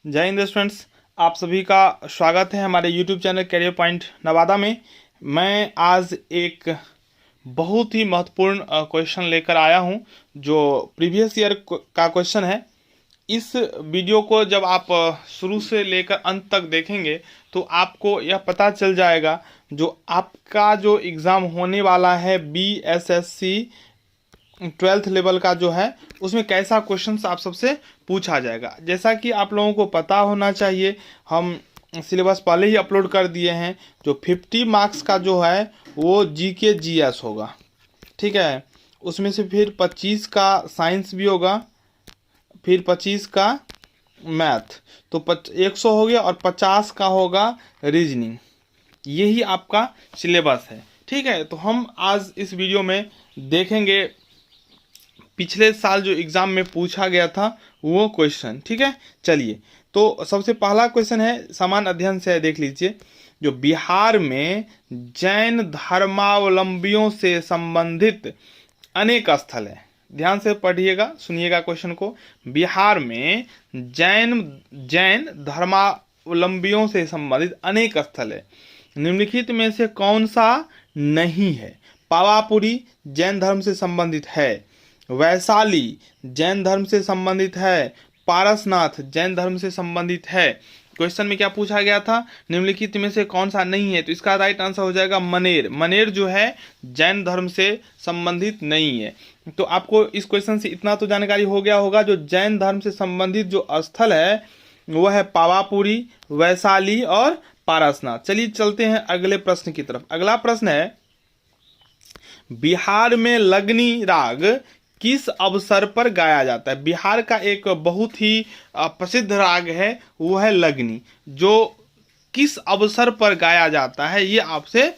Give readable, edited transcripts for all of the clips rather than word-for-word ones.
जय हिंद स्टूडेंट्स, आप सभी का स्वागत है हमारे YouTube channel career point Nawada में। मैं आज एक बहुत ही महत्वपूर्ण क्वेश्चन लेकर आया हूं जो प्रीवियस ईयर का क्वेश्चन है। इस वीडियो को जब आप शुरू से लेकर अंत तक देखेंगे तो आपको यह पता चल जाएगा जो आपका जो एग्ज़ाम होने वाला है BSSC 12th लेवल का जो है उसमें कैसा क्वेश्चंस आप सबसे पूछा जाएगा। जैसा कि आप लोगों को पता होना चाहिए, हम सिलेबस पहले ही अपलोड कर दिए हैं। जो 50 मार्क्स का जो है वो GK GS होगा, ठीक है। उसमें से फिर 25 का साइंस भी होगा, फिर 25 का मैथ, तो 100 हो गया, और 50 का होगा रीजनिंग। यही आपका सिलेबस है, ठीक है। तो हम आज इस वीडियो में देखेंगे पिछले साल जो एग्ज़ाम में पूछा गया था वो क्वेश्चन, ठीक है। चलिए, तो सबसे पहला क्वेश्चन है, समान अध्ययन से देख लीजिए। जो बिहार में जैन धर्मावलंबियों से संबंधित अनेक स्थल है। ध्यान से पढ़िएगा, सुनिएगा क्वेश्चन को। बिहार में जैन धर्मावलंबियों से संबंधित अनेक स्थल है, निम्नलिखित में से कौन सा नहीं है? पावापुरी जैन धर्म से संबंधित है, वैशाली जैन धर्म से संबंधित है, पारसनाथ जैन धर्म से संबंधित है। क्वेश्चन में क्या पूछा गया था? निम्नलिखित में से कौन सा नहीं है? तो इसका राइट आंसर हो जाएगा मनेर। मनेर जो है जैन धर्म से संबंधित नहीं है। तो आपको इस क्वेश्चन से इतना तो जानकारी हो गया होगा, जो जैन धर्म से संबंधित जो स्थल है वो है पावापुरी, वैशाली और पारसनाथ। चलिए चलते हैं अगले प्रश्न की तरफ। अगला प्रश्न है, बिहार में लगनी राग किस अवसर पर गाया जाता है? बिहार का एक बहुत ही प्रसिद्ध राग है, वो है लगनी। जो किस अवसर पर गाया जाता है ये आपसे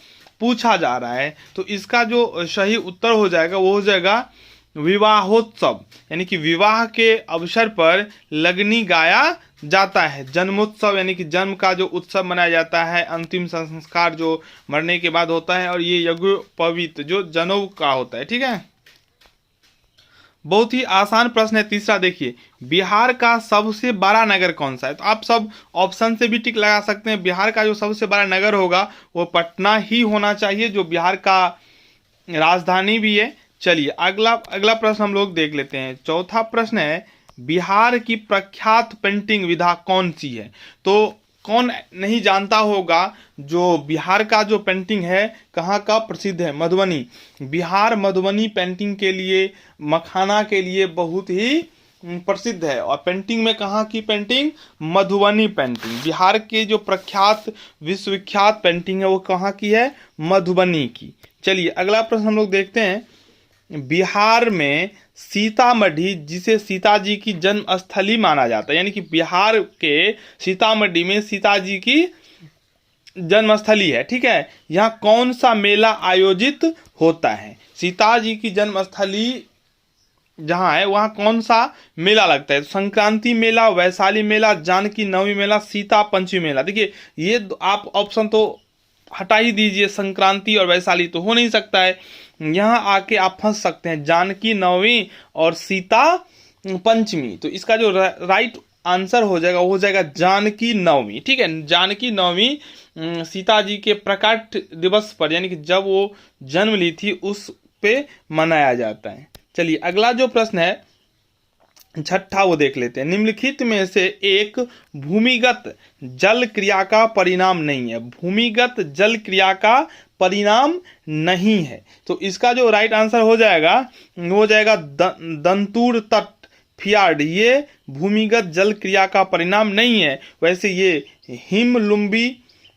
पूछा जा रहा है। तो इसका जो सही उत्तर हो जाएगा वो हो जाएगा विवाहोत्सव, यानी कि विवाह के अवसर पर लगनी गाया जाता है। जन्मोत्सव यानी कि जन्म का जो उत्सव मनाया जाता है, अंतिम संस्कार जो मरने के बाद होता है, और ये यज्ञोपवीत जो जनेऊ का होता है, ठीक है। बहुत ही आसान प्रश्न है। तीसरा देखिए, बिहार का सबसे बड़ा नगर कौन सा है? तो आप सब ऑप्शन से भी टिक लगा सकते हैं। बिहार का जो सबसे बड़ा नगर होगा वो पटना ही होना चाहिए, जो बिहार का राजधानी भी है। चलिए अगला प्रश्न हम लोग देख लेते हैं। चौथा प्रश्न है, बिहार की प्रख्यात पेंटिंग विधा कौन सी है? तो कौन नहीं जानता होगा जो बिहार का जो पेंटिंग है कहाँ का प्रसिद्ध है? मधुबनी। बिहार मधुबनी पेंटिंग के लिए, मखाना के लिए बहुत ही प्रसिद्ध है। और पेंटिंग में कहाँ की पेंटिंग? मधुबनी पेंटिंग। बिहार के जो प्रख्यात विश्वविख्यात पेंटिंग है वो कहाँ की है? मधुबनी की। चलिए अगला प्रश्न हम लोग देखते हैं। बिहार में सीतामढ़ी, जिसे सीता जी की जन्म स्थली माना जाता है, यानी कि बिहार के सीतामढ़ी में सीता जी की जन्मस्थली है, ठीक है। यहाँ कौन सा मेला आयोजित होता है? सीता जी की जन्मस्थली जहाँ है वहाँ कौन सा मेला लगता है? संक्रांति मेला, वैशाली मेला, जानकी नवमी मेला, सीता पंचमी मेला। देखिए ये आप ऑप्शन तो हटा ही दीजिए, संक्रांति और वैशाली तो हो नहीं सकता है। यहाँ आके आप फंस सकते हैं, जानकी नवमी और सीता पंचमी। तो इसका जो राइट आंसर हो जाएगा वो हो जाएगा जानकी नवमी, ठीक है। जानकी नवमी सीता जी के प्रकट दिवस पर, यानी कि जब वो जन्म ली थी, उस पे मनाया जाता है। चलिए अगला जो प्रश्न है, छठा, वो देख लेते हैं। निम्नलिखित में से एक भूमिगत जल क्रिया का परिणाम नहीं है। भूमिगत जल क्रिया का परिणाम नहीं है, तो इसका जो राइट आंसर हो जाएगा वो हो जाएगा दंतुर तट फियार्ड। ये भूमिगत जल क्रिया का परिणाम नहीं है। वैसे ये हिमलुम्बी,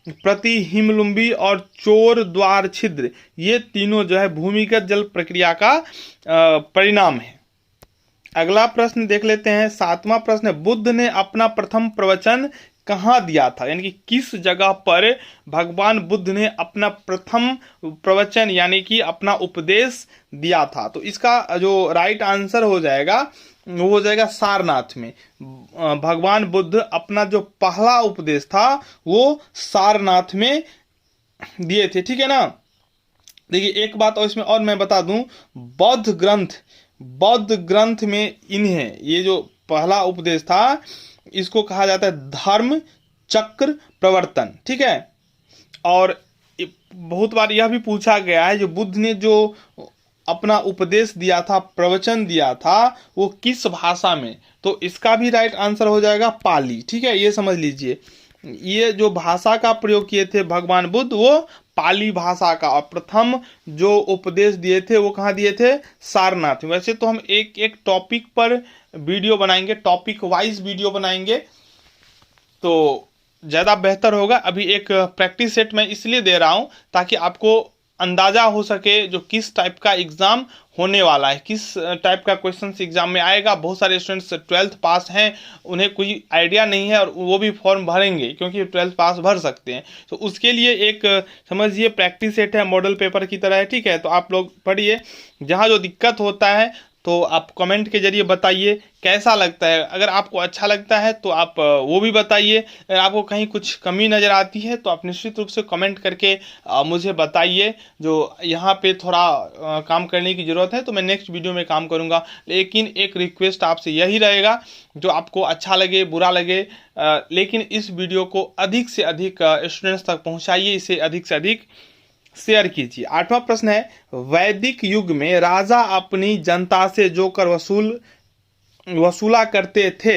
प्रति हिमलुम्बी और चोर द्वार छिद्र, ये तीनों जो है भूमिगत जल प्रक्रिया का परिणाम है। अगला प्रश्न देख लेते हैं। सातवां प्रश्न है, बुद्ध ने अपना प्रथम प्रवचन कहाँ दिया था? यानी कि किस जगह पर भगवान बुद्ध ने अपना प्रथम प्रवचन यानी कि अपना उपदेश दिया था? तो इसका जो राइट आंसर हो जाएगा वो हो जाएगा सारनाथ में। भगवान बुद्ध अपना जो पहला उपदेश था वो सारनाथ में दिए थे, ठीक है ना। देखिए एक बात और इसमें और मैं बता दूं, बौद्ध ग्रंथ में इन्हें ये जो पहला उपदेश था इसको कहा जाता है धर्म चक्र प्रवर्तन, ठीक है। और बहुत बार यह भी पूछा गया है जो बुद्ध ने जो अपना उपदेश दिया था, प्रवचन दिया था, वो किस भाषा में, तो इसका भी राइट आंसर हो जाएगा पाली, ठीक है। ये समझ लीजिए, ये जो भाषा का प्रयोग किए थे भगवान बुद्ध वो पाली भाषा का, और प्रथम जो उपदेश दिए थे वो कहाँ दिए थे, सारनाथ। वैसे तो हम एक एक टॉपिक पर वीडियो बनाएंगे, टॉपिक वाइज वीडियो बनाएंगे तो ज़्यादा बेहतर होगा। अभी एक प्रैक्टिस सेट मैं इसलिए दे रहा हूँ ताकि आपको अंदाजा हो सके जो किस टाइप का एग्ज़ाम होने वाला है, किस टाइप का क्वेश्चन एग्जाम में आएगा। बहुत सारे स्टूडेंट्स 12th पास हैं, उन्हें कोई आइडिया नहीं है और वो भी फॉर्म भरेंगे क्योंकि 12th पास भर सकते हैं। तो उसके लिए एक समझिए प्रैक्टिस सेट है, मॉडल पेपर की तरह है, ठीक है। तो आप लोग पढ़िए, जहाँ जो दिक्कत होता है तो आप कमेंट के जरिए बताइए कैसा लगता है। अगर आपको अच्छा लगता है तो आप वो भी बताइए, अगर आपको कहीं कुछ कमी नज़र आती है तो आप निश्चित रूप से कमेंट करके मुझे बताइए। जो यहाँ पे थोड़ा काम करने की ज़रूरत है तो मैं नेक्स्ट वीडियो में काम करूँगा। लेकिन एक रिक्वेस्ट आपसे यही रहेगा, जो आपको अच्छा लगे बुरा लगे, लेकिन इस वीडियो को अधिक से अधिक स्टूडेंट्स तक पहुँचाइए, इसे अधिक से अधिक शेयर कीजिए। 8वां प्रश्न है, वैदिक युग में राजा अपनी जनता से जो कर वसूला करते थे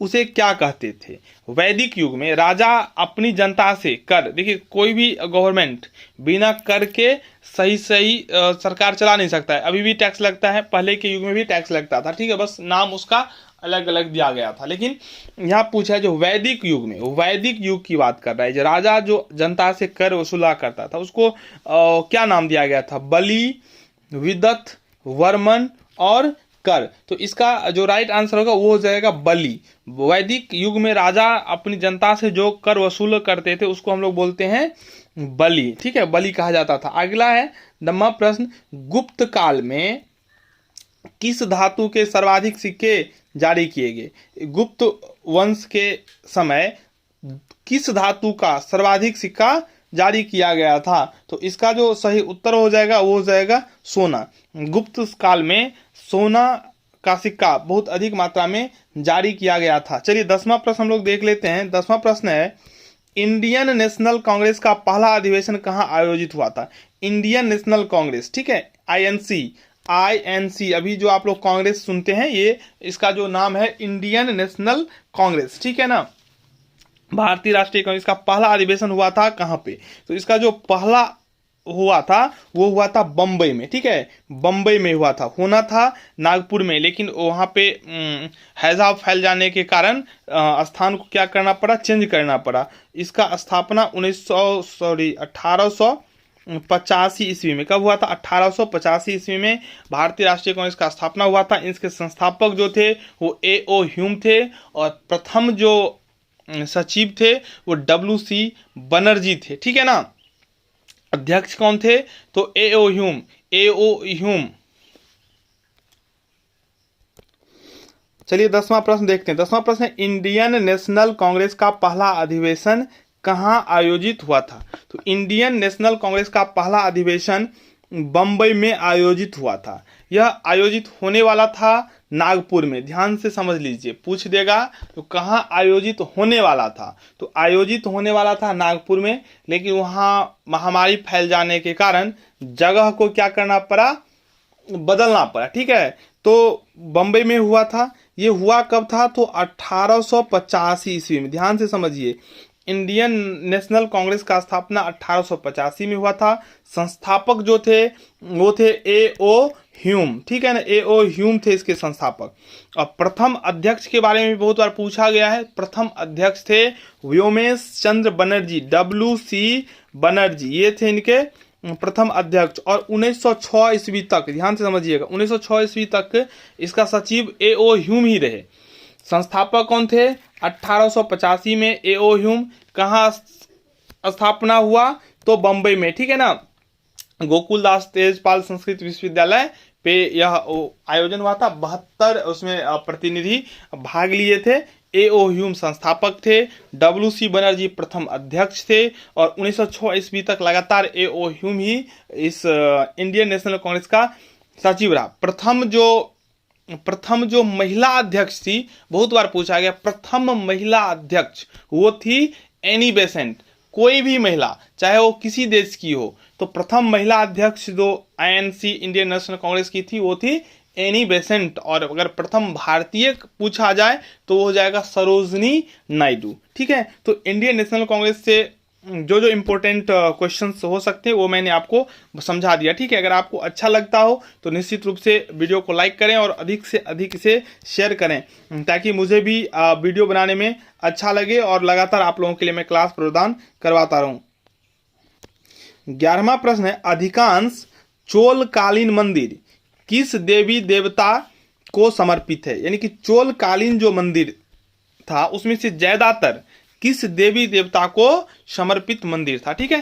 उसे क्या कहते थे। वैदिक युग में राजा अपनी जनता से कर, देखिए कोई भी गवर्नमेंट बिना कर के सही सरकार चला नहीं सकता है। अभी भी टैक्स लगता है, पहले के युग में भी टैक्स लगता था, ठीक है, बस नाम उसका अलग अलग दिया गया था। लेकिन यहाँ पूछा है जो वैदिक युग में, वैदिक युग की बात कर रहा है, जो राजा जो जनता से कर वसूला करता था उसको क्या नाम दिया गया था, बलि, विदत, वर्मन और कर। तो इसका जो राइट आंसर होगा वो हो जाएगा बलि। वैदिक युग में राजा अपनी जनता से जो कर वसूल करते थे उसको हम लोग बोलते हैं बलि, ठीक है, बलि कहा जाता था। अगला है 9वां प्रश्न, गुप्त काल में किस धातु के सर्वाधिक सिक्के जारी किए गए। गुप्त वंश के समय किस धातु का सर्वाधिक सिक्का जारी किया गया था, तो इसका जो सही उत्तर हो जाएगा वो हो जाएगा सोना। गुप्त काल में सोना का सिक्का बहुत अधिक मात्रा में जारी किया गया था। चलिए 10वां प्रश्न हम लोग देख लेते हैं। 10वां प्रश्न है, इंडियन नेशनल कांग्रेस का पहला अधिवेशन कहाँ आयोजित हुआ था। इंडियन नेशनल कांग्रेस, ठीक है, INC, अभी जो आप लोग कांग्रेस सुनते हैं ये इसका जो नाम है इंडियन नेशनल कांग्रेस, ठीक है ना। भारतीय राष्ट्रीय कांग्रेस का पहला अधिवेशन हुआ था कहाँ पे, तो इसका जो पहला हुआ था वो हुआ था बम्बई में, ठीक है, बम्बई में हुआ था। होना था नागपुर में, लेकिन वहाँ पे हैजा फैल जाने के कारण स्थान को क्या करना पड़ा, चेंज करना पड़ा। इसका स्थापना 1885 ईस्वी में, कब हुआ था, 1885 ईस्वी में भारतीय राष्ट्रीय कांग्रेस का स्थापना हुआ था। इसके संस्थापक जो थे वो A.O. ह्यूम थे और प्रथम जो सचिव थे वो W.C. बनर्जी थे, ठीक है ना। अध्यक्ष कौन थे, तो A.O. ह्यूम। चलिए 10वां प्रश्न देखते हैं। 10वां प्रश्न है, इंडियन नेशनल कांग्रेस का पहला अधिवेशन कहाँ आयोजित हुआ था। तो इंडियन नेशनल कांग्रेस का पहला अधिवेशन बम्बई में आयोजित हुआ था। यह आयोजित होने वाला था नागपुर में, ध्यान से समझ लीजिए, पूछ देगा तो कहाँ आयोजित होने वाला था, तो आयोजित होने वाला था नागपुर में, लेकिन वहाँ महामारी फैल जाने के कारण जगह को क्या करना पड़ा, बदलना पड़ा, ठीक है। तो बम्बई में हुआ था। ये हुआ कब था, तो 1885 ईस्वी में, ध्यान से समझिए। इंडियन नेशनल कांग्रेस का स्थापना 1885 में हुआ था। संस्थापक जो थे वो थे A.O. ह्यूम, ठीक है ना, A.O. ह्यूम थे इसके संस्थापक। और प्रथम अध्यक्ष के बारे में भी बहुत बार पूछा गया है। प्रथम अध्यक्ष थे व्योमेश चंद्र बनर्जी, W.C. बनर्जी, ये थे इनके प्रथम अध्यक्ष। और 1906 ईस्वी तक, ध्यान से समझिएगा, 1906 ईस्वी तक इसका सचिव A.O. ह्यूम ही रहे। संस्थापक कौन थे, 1885 में A.O. ह्यूम। कहाँ स्थापना हुआ, तो बम्बई में, ठीक है ना, गोकुलदास तेजपाल संस्कृत विश्वविद्यालय पे यह आयोजन हुआ था। 72 उसमें प्रतिनिधि भाग लिए थे। A.O. ह्यूम संस्थापक थे, W.C. बनर्जी प्रथम अध्यक्ष थे और 1906 ईस्वी तक लगातार A.O. ह्यूम ही इस इंडियन नेशनल कांग्रेस का सचिव रहा। प्रथम जो प्रथम जो महिला अध्यक्ष थी, बहुत बार पूछा गया, प्रथम महिला अध्यक्ष वो थी एनी बेसेंट। कोई भी महिला चाहे वो किसी देश की हो, तो प्रथम महिला अध्यक्ष जो आईएनसी इंडियन नेशनल कांग्रेस की थी वो थी एनी बेसेंट। और अगर प्रथम भारतीय पूछा जाए तो वो हो जाएगा सरोजनी नायडू। ठीक है, तो इंडियन नेशनल कांग्रेस से जो जो इम्पोर्टेंट क्वेश्चंस हो सकते हैं वो मैंने आपको समझा दिया। ठीक है, अगर आपको अच्छा लगता हो तो निश्चित रूप से वीडियो को लाइक करें और अधिक से अधिक इसे शेयर करें, ताकि मुझे भी वीडियो बनाने में अच्छा लगे और लगातार आप लोगों के लिए मैं क्लास प्रदान करवाता रहूं। 11वां प्रश्न है, अधिकांश चोलकालीन मंदिर किस देवी देवता को समर्पित है? यानी कि चोलकालीन जो मंदिर था उसमें से ज्यादातर किस देवी देवता को समर्पित मंदिर था? ठीक है,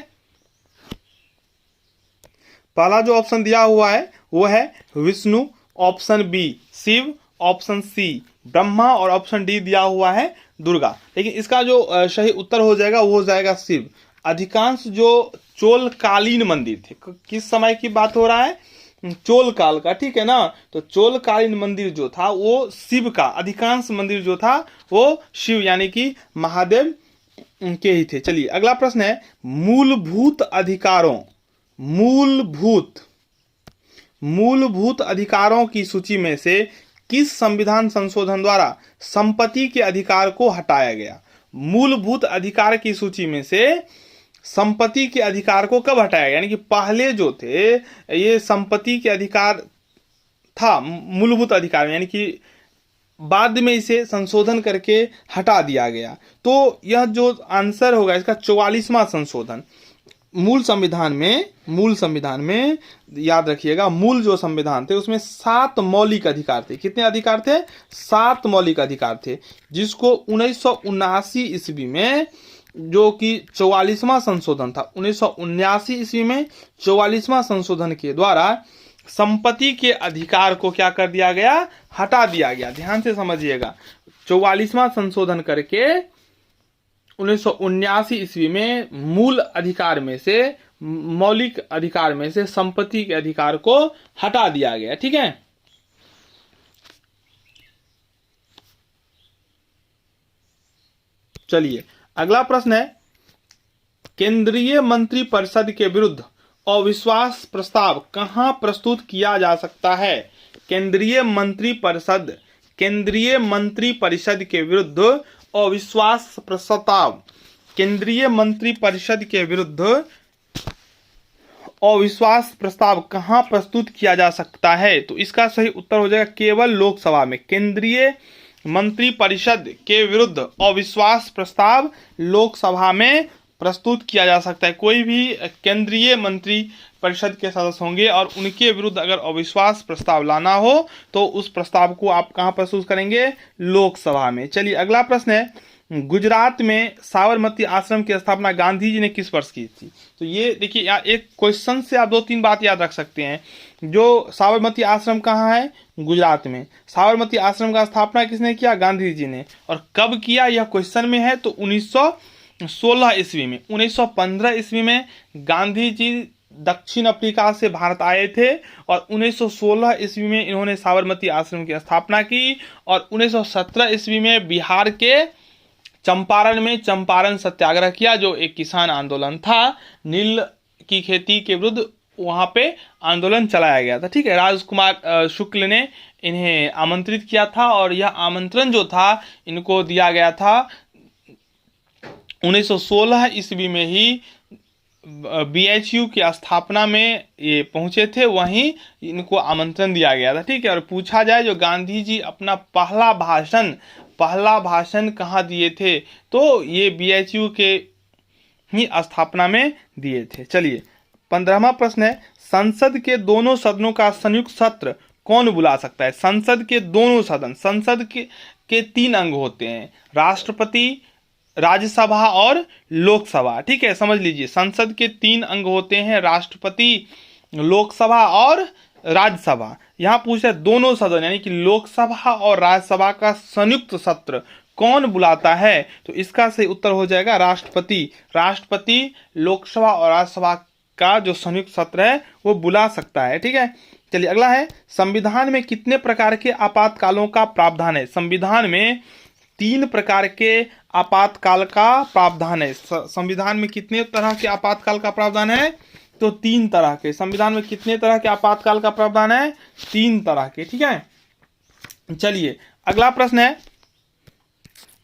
पहला जो ऑप्शन दिया हुआ है वो है Vishnu, option B Shiva, option C Brahma और ऑप्शन डी दिया हुआ है दुर्गा। लेकिन इसका जो सही उत्तर हो जाएगा वो हो जाएगा शिव। अधिकांश जो चोलकालीन मंदिर थे, किस समय की बात हो रहा है? चोल काल का। ठीक है ना, तो चोलकालीन मंदिर जो था वो शिव का, अधिकांश मंदिर जो था वो शिव यानी कि महादेव के ही थे। चलिए अगला प्रश्न है, मूलभूत अधिकारों मूलभूत अधिकारों की सूची में से किस संविधान संशोधन द्वारा संपत्ति के अधिकार को हटाया गया? मूलभूत अधिकार की सूची में से संपत्ति के अधिकार को कब हटाया गया? यानी कि पहले जो थे ये संपत्ति के अधिकार था मूलभूत अधिकार में, यानी कि बाद में इसे संशोधन करके हटा दिया गया। तो यह जो आंसर होगा इसका 44वां संशोधन। मूल संविधान में याद रखिएगा, मूल जो संविधान थे उसमें 7 मौलिक अधिकार थे। कितने अधिकार थे? 7 मौलिक अधिकार थे, जिसको 1979 ईस्वी में जो कि 44वां संशोधन था, 1979 ईस्वी में 44वां संशोधन के द्वारा संपत्ति के अधिकार को क्या कर दिया गया? हटा दिया गया। ध्यान से समझिएगा, 44वां संशोधन करके 1979 ईस्वी में मूल अधिकार में से, मौलिक अधिकार में से संपत्ति के अधिकार को हटा दिया गया। ठीक है, चलिए अगला प्रश्न है, केंद्रीय मंत्रिपरिषद के विरुद्ध अविश्वास प्रस्ताव कहां प्रस्तुत किया जा सकता है? केंद्रीय मंत्रिपरिषद के विरुद्ध अविश्वास प्रस्ताव, केंद्रीय मंत्रिपरिषद के विरुद्ध अविश्वास प्रस्ताव कहां प्रस्तुत किया जा सकता है? तो इसका सही उत्तर हो जाएगा केवल लोकसभा में। केंद्रीय मंत्रिपरिषद के विरुद्ध अविश्वास प्रस्ताव लोकसभा में प्रस्तुत किया जा सकता है। कोई भी केंद्रीय मंत्री परिषद के सदस्य होंगे और उनके विरुद्ध अगर अविश्वास प्रस्ताव लाना हो तो उस प्रस्ताव को आप कहां प्रस्तुत करेंगे? लोकसभा में। चलिए अगला प्रश्न है, गुजरात में साबरमती आश्रम की स्थापना गांधी जी ने किस वर्ष की थी? तो ये देखिए, यहाँ एक क्वेश्चन से आप 2-3 बात याद रख सकते हैं। जो साबरमती आश्रम कहाँ है? गुजरात में। साबरमती आश्रम का स्थापना किसने किया? गांधी जी ने। और कब किया यह क्वेश्चन में है, तो 1916 ईस्वी में। 1915 ईस्वी में गांधी जी दक्षिण अफ्रीका से भारत आए थे और 1916 ईस्वी में इन्होंने साबरमती आश्रम की स्थापना की। और 1917 ईस्वी में बिहार के चंपारण में चंपारण सत्याग्रह किया, जो एक किसान आंदोलन था। नील की खेती के विरुद्ध वहां पे आंदोलन चलाया गया था। ठीक है, राजकुमार शुक्ल ने इन्हें आमंत्रित किया था और यह आमंत्रण जो था इनको दिया गया था 1916 ईस्वी में ही। BHU की स्थापना में ये पहुंचे थे, वहीं इनको आमंत्रण दिया गया था। ठीक है, और पूछा जाए जो गांधी जी अपना पहला भाषण कहाँ दिए थे, तो ये BHU के ही स्थापना में दिए थे। चलिए 15वां प्रश्न है, संसद के दोनों सदनों का संयुक्त सत्र कौन बुला सकता है? संसद के दोनों सदन, संसद के 3 अंग होते हैं, राष्ट्रपति, राज्यसभा और लोकसभा। ठीक है, समझ लीजिए, संसद के 3 अंग होते हैं, राष्ट्रपति, लोकसभा और राज्यसभा। यहाँ पूछा दोनों सदन यानी कि लोकसभा और राज्यसभा का संयुक्त सत्र कौन बुलाता है? तो इसका सही उत्तर हो जाएगा राष्ट्रपति लोकसभा और राज्यसभा का जो संयुक्त सत्र है वो बुला सकता है। ठीक है, चलिए अगला है, संविधान में कितने प्रकार के आपातकालों का प्रावधान है? संविधान में 3 प्रकार के आपातकाल का प्रावधान है। संविधान में कितने तरह के आपातकाल का प्रावधान है? तो 3 तरह के। संविधान में कितने तरह के आपातकाल का प्रावधान है? 3 तरह के, ठीक है। चलिए अगला प्रश्न है,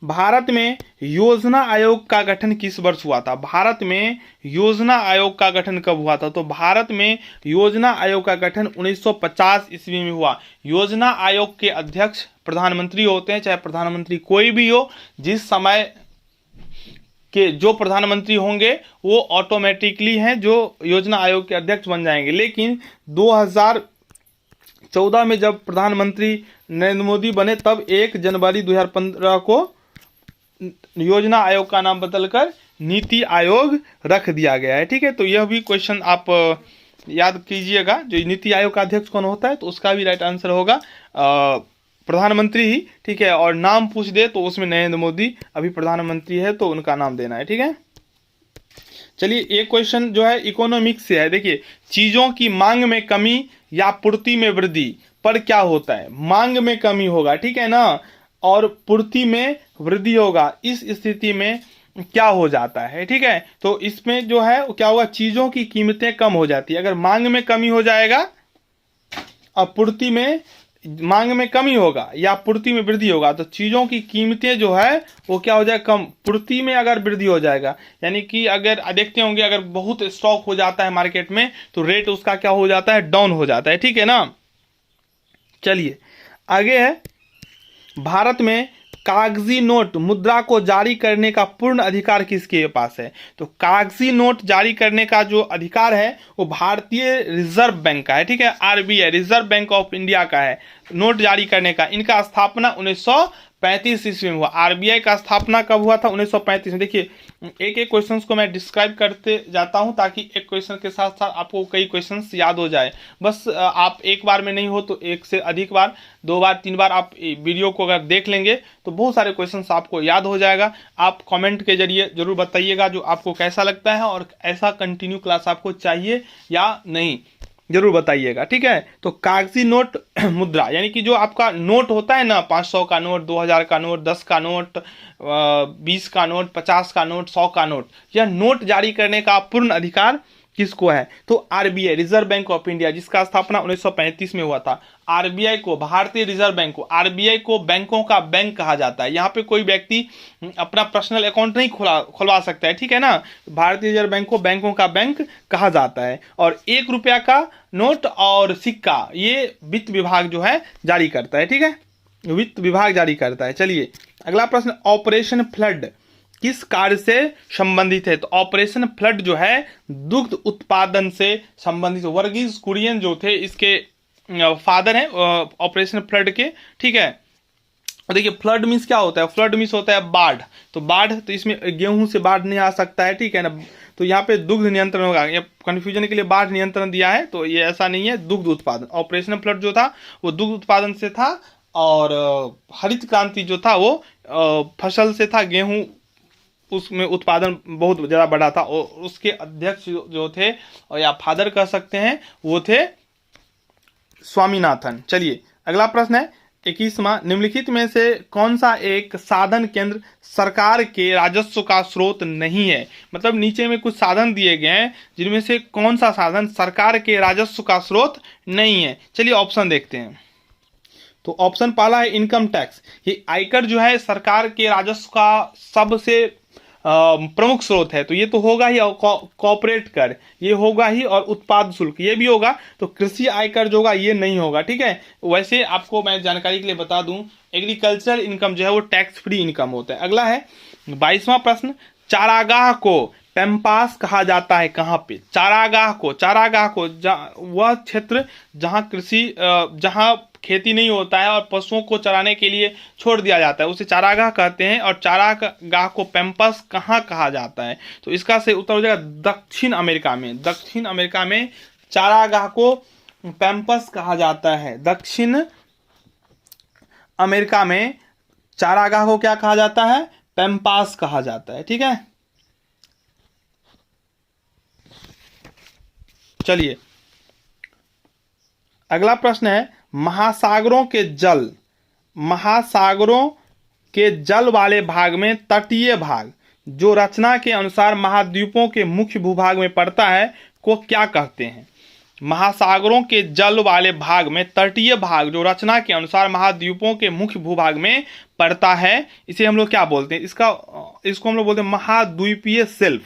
भारत में योजना आयोग का गठन किस वर्ष हुआ था? भारत में योजना आयोग का गठन कब हुआ था? तो भारत में योजना आयोग का गठन 1950 ईस्वी में हुआ। योजना आयोग के अध्यक्ष प्रधानमंत्री होते हैं, चाहे प्रधानमंत्री कोई भी हो, जिस समय के जो प्रधानमंत्री होंगे वो ऑटोमेटिकली हैं जो योजना आयोग के अध्यक्ष बन जाएंगे। लेकिन 2014 में जब प्रधानमंत्री नरेंद्र मोदी बने तब 1 जनवरी 2015 को योजना आयोग का नाम बदलकर नीति आयोग रख दिया गया है, ठीक है। तो यह भी क्वेश्चन आप याद कीजिएगा, जो नीति आयोग का अध्यक्ष कौन होता है, तो उसका भी राइट आंसर होगा प्रधानमंत्री ही, ठीक है। और नाम पूछ दे तो उसमें नरेंद्र मोदी अभी प्रधानमंत्री है तो उनका नाम देना है, ठीक है। चलिए एक क्वेश्चन जो है इकोनॉमिक्स से है। देखिए, चीजों की मांग में कमी या पूर्ति में वृद्धि पर क्या होता है? मांग में कमी होगा, ठीक है ना, और पूर्ति में वृद्धि होगा। इस स्थिति में क्या हो जाता है, ठीक है। तो इसमें जो है क्या होगा, चीजों की कीमतें कम हो जाती है। अगर मांग में कमी हो जाएगा और पूर्ति में, मांग में कमी होगा या पूर्ति में वृद्धि होगा तो चीजों की कीमतें जो है वो क्या हो जाएगा, कम। पूर्ति में अगर वृद्धि हो जाएगा, यानी कि अगर देखते होंगे अगर बहुत स्टॉक हो जाता है मार्केट में तो रेट उसका क्या हो जाता है, डाउन हो जाता है, ठीक है ना। चलिए आगे है, भारत में कागजी नोट मुद्रा को जारी करने का पूर्ण अधिकार किसके पास है? तो कागजी नोट जारी करने का जो अधिकार है वो भारतीय रिजर्व बैंक का है, ठीक है। RBI, reserve bank of India का है नोट जारी करने का। इनका स्थापना 1935 ईस्वी में हुआ। आरबीआई का स्थापना कब हुआ था? 1935 में। देखिए एक एक क्वेश्चंस को मैं डिस्क्राइब करते जाता हूं ताकि एक क्वेश्चन के साथ साथ आपको कई क्वेश्चंस याद हो जाए। बस आप एक बार में नहीं हो तो 1 से अधिक बार, 2 बार 3 बार आप वीडियो को अगर देख लेंगे तो बहुत सारे क्वेश्चंस आपको याद हो जाएगा। आप कमेंट के जरिए जरूर बताइएगा जो आपको कैसा लगता है और ऐसा कंटिन्यू क्लास आपको चाहिए या नहीं, जरूर बताइएगा, ठीक है। तो कागजी नोट मुद्रा यानी कि जो आपका नोट होता है ना, 500 का नोट, 2000 का नोट, 10 का नोट, 20 का नोट, 50 का नोट, 100 का नोट, यह नोट जारी करने का पूर्ण अधिकार किसको है? तो RBI, reserve bank of India, जिसका स्थापना 1935 में हुआ था। आरबीआई को, भारतीय रिजर्व बैंक को, आरबीआई को बैंकों का बैंक कहा जाता है। यहाँ पे कोई व्यक्ति अपना पर्सनल अकाउंट नहीं खुलवा सकता है, ठीक है ना। भारतीय रिजर्व बैंक को बैंकों का बैंक कहा जाता है। और 1 रुपया का नोट और सिक्का ये वित्त विभाग जो है जारी करता है, ठीक है, वित्त विभाग जारी करता है। चलिए अगला प्रश्न, ऑपरेशन फ्लड किस कार्य से संबंधित है? तो ऑपरेशन फ्लड जो है दुग्ध उत्पादन से संबंधित। वर्गीज कुरियन जो थे इसके फादर हैं ऑपरेशन फ्लड के, ठीक है। देखिए फ्लड मीन्स क्या होता है? फ्लड मीन्स होता है बाढ़। तो बाढ़, तो इसमें गेहूं से बाढ़ नहीं आ सकता है, ठीक है ना। तो यहाँ पे दुग्ध नियंत्रण होगा। ये कंफ्यूजन के लिए बाढ़ नियंत्रण दिया है तो ये ऐसा नहीं है, दुग्ध उत्पादन। ऑपरेशन फ्लड जो था वो दुग्ध उत्पादन से था और हरित क्रांति जो था वो फसल से था, गेहूं उसमें उत्पादन बहुत ज़्यादा बढ़ा था। और उसके अध्यक्ष जो थे या फादर कह सकते हैं वो थे स्वामीनाथन। चलिए अगला प्रश्न है 21वां, निम्नलिखित में से कौन सा एक साधन केंद्र सरकार के राजस्व का स्रोत नहीं है? मतलब नीचे में कुछ साधन दिए गए हैं जिनमें से कौन सा साधन सरकार के राजस्व का स्रोत नहीं है? चलिए ऑप्शन देखते हैं। तो ऑप्शन पहला है इनकम टैक्स। ये आयकर जो है सरकार के राजस्व का सबसे प्रमुख स्रोत है, तो ये तो होगा ही। कॉर्पोरेट कर ये होगा ही, और उत्पाद शुल्क ये भी होगा। तो कृषि आयकर जो होगा ये नहीं होगा, ठीक है। वैसे आपको मैं जानकारी के लिए बता दूं, एग्रीकल्चरल इनकम जो है वो टैक्स फ्री इनकम होता है। अगला है 22वां प्रश्न, चारागाह को पैम्पास कहा जाता है कहाँ पे? चारागाह को वह क्षेत्र जहाँ कृषि जहाँ खेती नहीं होता है और पशुओं को चराने के लिए छोड़ दिया जाता है उसे चारागाह कहते हैं। और चारागाह को पैम्पस कहाँ कहा जाता है? तो इसका सही उत्तर हो जाएगा दक्षिण अमेरिका में। दक्षिण अमेरिका में चारागाह को पैम्पस कहा जाता है। दक्षिण अमेरिका में चारागाह को क्या कहा जाता है? पैम्पास कहा जाता है, ठीक है। चलिए अगला प्रश्न है महासागरों के जल वाले भाग में तटीय भाग जो रचना के अनुसार महाद्वीपों के मुख्य भूभाग में पड़ता है को क्या कहते हैं? महासागरों के जल वाले भाग में तटीय भाग जो रचना के अनुसार महाद्वीपों के मुख्य भूभाग में पड़ता है, इसे हम लोग क्या बोलते हैं? इसको हम लोग बोलते हैं महाद्वीपीय शेल्फ।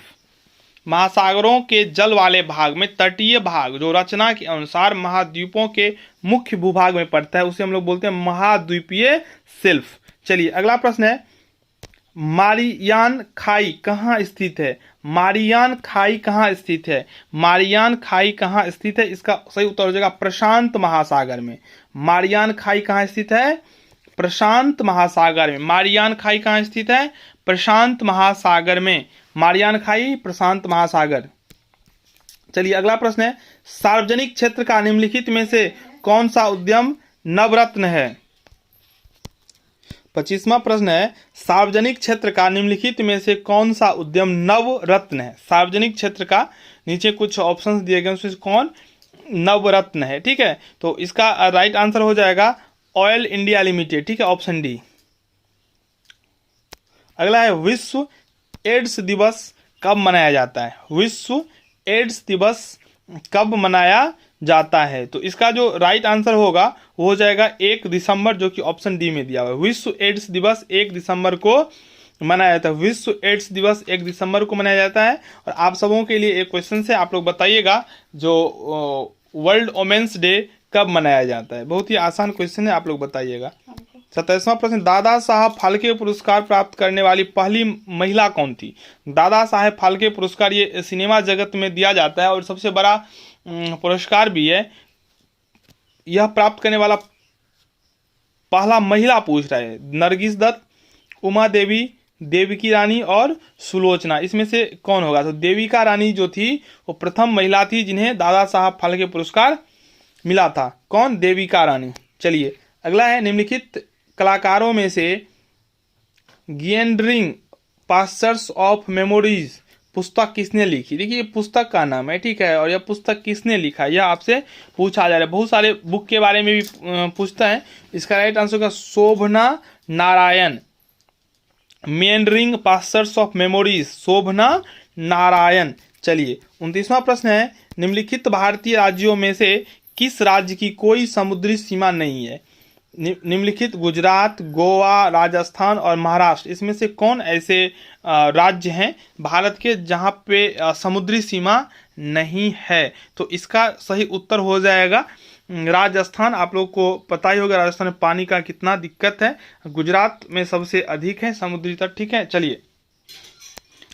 महासागरों के जल वाले भाग में तटीय भाग जो रचना के अनुसार महाद्वीपों के मुख्य भूभाग में पड़ता है उसे हम लोग बोलते हैं महाद्वीपीय शेल्फ। चलिए अगला प्रश्न है मारियान खाई कहाँ स्थित है? मारियान खाई कहाँ स्थित है? मारियान खाई कहाँ स्थित है? इसका सही उत्तर हो जाएगा प्रशांत महासागर में। मारियान खाई कहाँ स्थित है? प्रशांत महासागर में। मारियान खाई कहाँ स्थित है? प्रशांत महासागर में। मारियान खाई प्रशांत महासागर। चलिए अगला प्रश्न है सार्वजनिक क्षेत्र का निम्नलिखित में से कौन सा उद्यम नवरत्न है? 25वां प्रश्न है सार्वजनिक क्षेत्र का निम्नलिखित में से कौन सा उद्यम नवरत्न है? सार्वजनिक क्षेत्र का नीचे कुछ ऑप्शंस दिए गए उसमें कौन नवरत्न है? ठीक है, तो इसका राइट आंसर हो जाएगा ऑयल इंडिया लिमिटेड। ठीक है, ऑप्शन डी। अगला है विश्व एड्स दिवस कब मनाया जाता है? विश्व एड्स दिवस कब मनाया जाता है? तो इसका जो राइट आंसर होगा वो हो जाएगा 1 दिसंबर, जो कि ऑप्शन डी में दिया हुआ है। विश्व एड्स दिवस 1 दिसंबर को मनाया जाता है। विश्व एड्स दिवस 1 दिसंबर को मनाया जाता है। और आप सबों के लिए एक क्वेश्चन है, आप लोग बताइएगा जो वर्ल्ड वुमेन्स डे कब मनाया जाता है? बहुत ही आसान क्वेश्चन है, आप लोग बताइएगा। 27वां प्रश्न दादा साहब फाल्के पुरस्कार प्राप्त करने वाली पहली महिला कौन थी? दादा साहब फाल्के पुरस्कार ये सिनेमा जगत में दिया जाता है और सबसे बड़ा पुरस्कार भी है। यह प्राप्त करने वाला पहला महिला पूछ रहा है। नरगिस दत्त, उमा देवी, देविकी रानी और सुलोचना, इसमें से कौन होगा? तो देविका रानी जो थी वो प्रथम महिला थी जिन्हें दादा साहब फाल्के पुरस्कार मिला था। कौन? देविका रानी। चलिए अगला है निम्नलिखित कलाकारों में से गियनरिंग पास्टर्स ऑफ मेमोरीज पुस्तक किसने लिखी? देखिए ये पुस्तक का नाम है, ठीक है, और यह पुस्तक किसने लिखा यह आपसे पूछा जा रहा है। बहुत सारे बुक के बारे में भी पूछता है। इसका राइट आंसर होगा Shobhana Narayan. Meandering pastures of memories, Shobhana Narayan. चलिए 29वां प्रश्न है निम्नलिखित भारतीय राज्यों में से किस राज्य की कोई समुद्री सीमा नहीं है? निम्नलिखित गुजरात, गोवा, राजस्थान और महाराष्ट्र, इसमें से कौन ऐसे राज्य हैं भारत के जहां पे समुद्री सीमा नहीं है? तो इसका सही उत्तर हो जाएगा राजस्थान। आप लोग को पता ही होगा राजस्थान में पानी का कितना दिक्कत है। गुजरात में सबसे अधिक है समुद्री तट। ठीक है, चलिए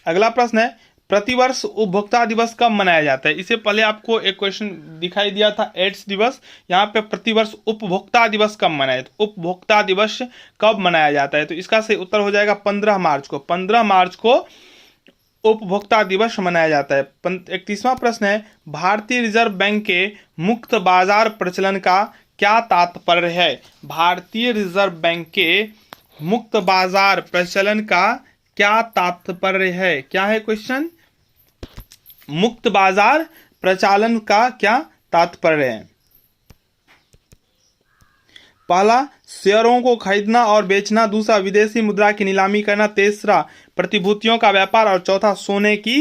अगला प्रश्न है प्रतिवर्ष उपभोक्ता दिवस कब मनाया जाता है? इससे पहले आपको एक क्वेश्चन दिखाई दिया था एड्स दिवस। यहाँ पे प्रतिवर्ष उपभोक्ता दिवस कब मनाया? तो उपभोक्ता दिवस कब मनाया जाता है? तो इसका सही उत्तर हो जाएगा 15 मार्च को। 15 मार्च को उपभोक्ता दिवस मनाया जाता है। 31वां प्रश्न है भारतीय रिजर्व बैंक के मुक्त बाजार प्रचलन का क्या तात्पर्य है? भारतीय रिजर्व बैंक के मुक्त बाजार प्रचलन का क्या तात्पर्य है? क्या है क्वेश्चन? मुक्त बाजार प्रचलन का क्या तात्पर्य है? पहला शेयरों को खरीदना और बेचना, दूसरा विदेशी मुद्रा की नीलामी करना, तीसरा प्रतिभूतियों का व्यापार और चौथा सोने की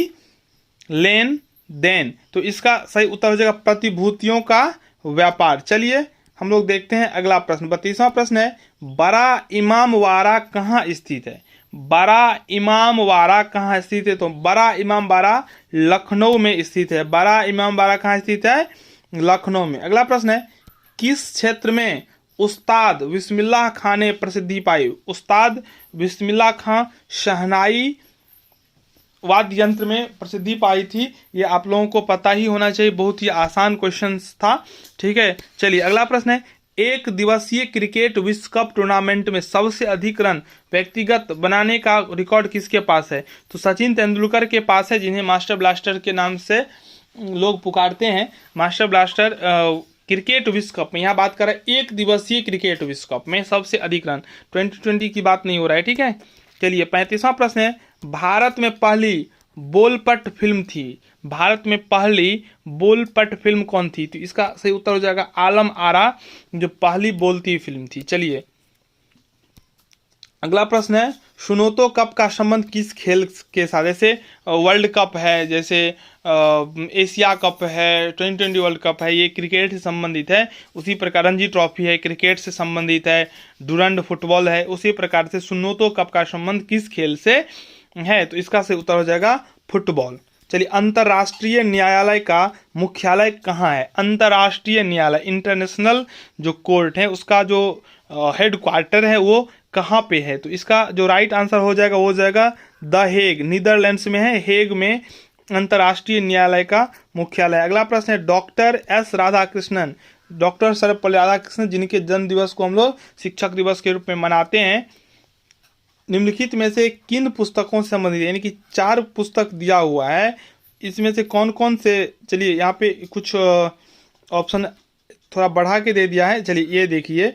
लेन देन। तो इसका सही उत्तर हो जाएगा प्रतिभूतियों का व्यापार। चलिए हम लोग देखते हैं अगला प्रश्न। 32वां प्रश्न है बड़ा इमामबाड़ा कहाँ स्थित है? बड़ा इमामबाड़ा कहाँ स्थित है? तो बड़ा इमामबाड़ा लखनऊ में स्थित है। बड़ा इमामबाड़ा कहाँ स्थित है? लखनऊ में। अगला प्रश्न है किस क्षेत्र में उस्ताद बिस्मिल्लाह खां ने प्रसिद्धि पाई? उस्ताद बिस्मिल्लाह खां शहनाई वाद्य यंत्र में प्रसिद्धि पाई थी। ये आप लोगों को पता ही होना चाहिए, बहुत ही आसान क्वेश्चन था। ठीक है, चलिए अगला प्रश्न है एक दिवसीय क्रिकेट विश्व कप टूर्नामेंट में सबसे अधिक रन व्यक्तिगत बनाने का रिकॉर्ड किसके पास है? तो सचिन तेंदुलकर के पास है, जिन्हें मास्टर ब्लास्टर के नाम से लोग पुकारते हैं। मास्टर ब्लास्टर क्रिकेट विश्व कप में, यहाँ बात कर रहे हैं एक दिवसीय क्रिकेट विश्व कप में सबसे अधिक रन। 2020 की बात नहीं हो रहा है। ठीक है, चलिए 35वां प्रश्न है भारत में पहली बोलपट फिल्म थी? भारत में पहली बोलपट फिल्म कौन थी? तो इसका सही उत्तर हो जाएगा आलम आरा, जो पहली बोलती फिल्म थी। चलिए अगला प्रश्न है, सुनोतो कप का संबंध किस खेल के साथ? जैसे वर्ल्ड कप है, जैसे एशिया कप है, 2020 वर्ल्ड कप है, ये क्रिकेट से संबंधित है। उसी प्रकार रणजी ट्रॉफी है, क्रिकेट से संबंधित है। डुरंड फुटबॉल है। उसी प्रकार से सुनोतो कप का संबंध किस खेल से है? तो इसका सही उत्तर हो जाएगा फुटबॉल। चलिए अंतर्राष्ट्रीय न्यायालय का मुख्यालय कहाँ है? अंतर्राष्ट्रीय न्यायालय, इंटरनेशनल जो कोर्ट है, उसका जो हेड क्वार्टर है वो कहाँ पे है? तो इसका जो राइट आंसर हो जाएगा वो हो जाएगा द हेग, नीदरलैंड्स में है। हेग में अंतर्राष्ट्रीय न्यायालय का मुख्यालय। अगला प्रश्न है, doctor S Radhakrishnan, doctor Sarvepalli Radhakrishnan, जिनके जन्म दिवस को हम लोग शिक्षक दिवस के रूप में मनाते हैं, निम्नलिखित में से किन पुस्तकों से संबंधित है? यानी कि 4 पुस्तक दिया हुआ है, इसमें से कौन कौन से? चलिए यहाँ पे कुछ ऑप्शन थोड़ा बढ़ा के दे दिया है। चलिए ये देखिए,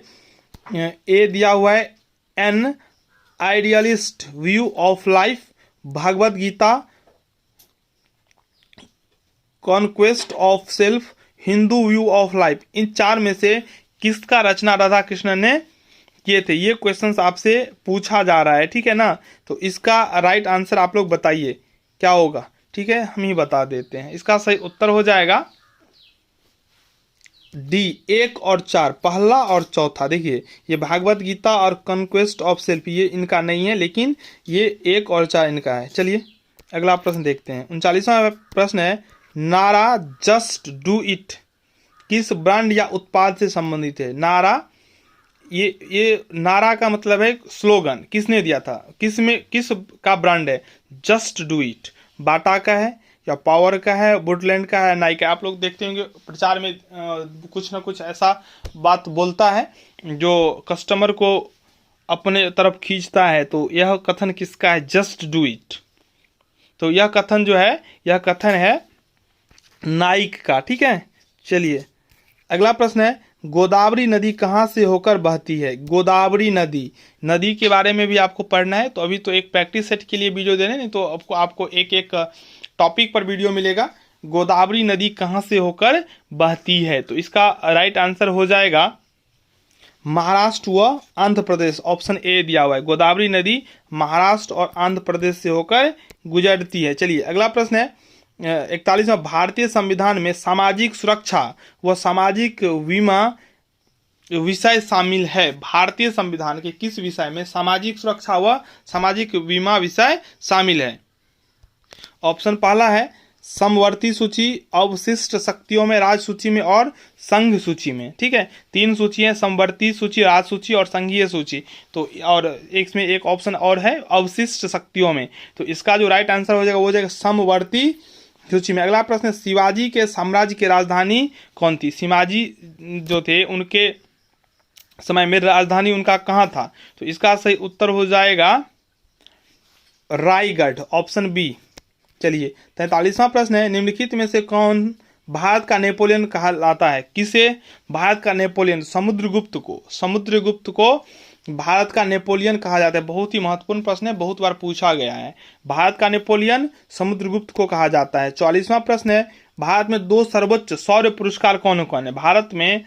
ए दिया हुआ है an idealist view of life, Bhagavad Gita, conquest of self, Hindu view of life. इन 4 में से किसका रचना राधा कृष्णन ने किए थे? ये क्वेश्चंस आपसे पूछा जा रहा है, ठीक है ना। तो इसका राइट आंसर आप लोग बताइए क्या होगा, ठीक है, हम ही बता देते हैं। इसका सही उत्तर हो जाएगा डी, 1 और 4, पहला और चौथा। देखिए ये भागवत गीता और कॉन्क्वेस्ट ऑफ सेल्फ ये इनका नहीं है, लेकिन ये 1 और 4 इनका है। चलिए अगला प्रश्न देखते हैं। 39वां प्रश्न है, नारा जस्ट डू इट किस ब्रांड या उत्पाद से संबंधित है? नारा, ये नारा का मतलब है स्लोगन, किसने दिया था? किस का ब्रांड है? जस्ट डू इट बाटा का है या पावर का है, वुडलैंड का है, नाइक का? आप लोग देखते होंगे प्रचार में कुछ ना कुछ ऐसा बात बोलता है जो कस्टमर को अपने तरफ खींचता है। तो यह कथन किसका है? Just do it. तो यह कथन जो है, यह कथन है नाइक का, ठीक है। चलिए अगला प्रश्न है, गोदावरी नदी कहाँ से होकर बहती है? गोदावरी नदी के बारे में भी आपको पढ़ना है, तो अभी तो एक प्रैक्टिस सेट के लिए वीडियो दे रहे हैं, नहीं तो आपको एक एक टॉपिक पर वीडियो मिलेगा। गोदावरी नदी कहाँ से होकर बहती है? तो इसका राइट आंसर हो जाएगा महाराष्ट्र व आंध्र प्रदेश, ऑप्शन ए दिया हुआ है। गोदावरी नदी महाराष्ट्र और आंध्र प्रदेश से होकर गुजरती है। चलिए अगला प्रश्न है, 41वां, भारतीय संविधान में सामाजिक सुरक्षा व सामाजिक बीमा विषय शामिल है? भारतीय संविधान के किस विषय में सामाजिक सुरक्षा व सामाजिक बीमा विषय शामिल है? ऑप्शन पहला है समवर्ती सूची, अवशिष्ट शक्तियों में, राज सूची में और संघ सूची में, ठीक है। 3 सूची है, समवर्ती सूची, राज सूची और संघीय सूची। तो और इसमें एक ऑप्शन और है अवशिष्ट शक्तियों में। तो इसका जो राइट आंसर हो जाएगा वो हो जाएगा समवर्ती सूची में। अगला प्रश्न है, शिवाजी के साम्राज्य की राजधानी कौन थी? शिवाजी जो थे उनके समय में राजधानी उनका कहाँ था? तो इसका सही उत्तर हो जाएगा रायगढ़, ऑप्शन बी। चलिए 43वां प्रश्न है, निम्नलिखित में से कौन भारत का नेपोलियन कहलाता है? किसे भारत का नेपोलियन? समुद्रगुप्त को भारत का नेपोलियन कहा जाता है। बहुत ही महत्वपूर्ण प्रश्न है, बहुत बार पूछा गया है। भारत का नेपोलियन समुद्रगुप्त को कहा जाता है। 44वां प्रश्न है, भारत में 2 सर्वोच्च शौर्य पुरस्कार कौन कौन है? भारत में